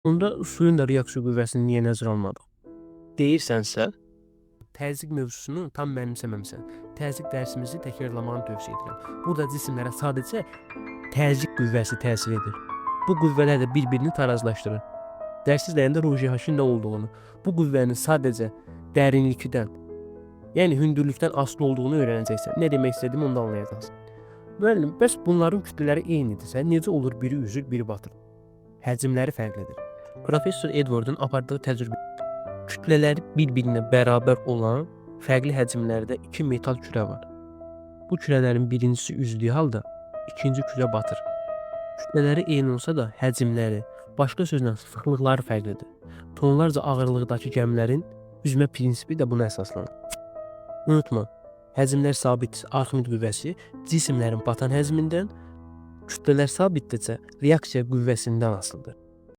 Onda suyun da reaksiya qüvvəsini niyə nəzərə almadıq? Deyirsənsə, təzyiq mövzusunu tam mənimsəməmisən. Təzyiq dərsimizi təkrarlamağı tövsiyə edirəm. Burada cisimlərə sadəcə təzyiq qüvvəsi təsir edir. Bu qüvvələr də bir-birini tarazlaşdırır. Dərs izləyəndə rujihəşin nə olduğunu, bu qüvvənin sadəcə dərinlikdən, yəni hündürlükdən asılı olduğunu öyrənəcəksən. Nə demək istədiyimi onu da anlayacaqsan. Müəllim, bəs bunların kütlələri eynidirsə, necə olur biri üzür, biri batır? Həcmləri fərqlidir. Professor Edward'ın apardığı təcrübə kütlələri bir-birinə bərabər olan fərqli həcmlərdə iki metal kürə var. Bu kürələrin birincisi üzdüyü halda ikinci kürə batır. Kütlələri eyni olsa da həcmləri, başqa sözlə sıxlıqları fərqlidir. Tonlarca ağırlıqdakı gəmilərin üzmə prinsipi də buna əsaslanır. Unutma, həcmlər sabitdirsə Arximid qüvvəsi cisimlərin batan həcmindən, kütlələr sabitdirsə reaksiya qüvvəsindən asılıdır.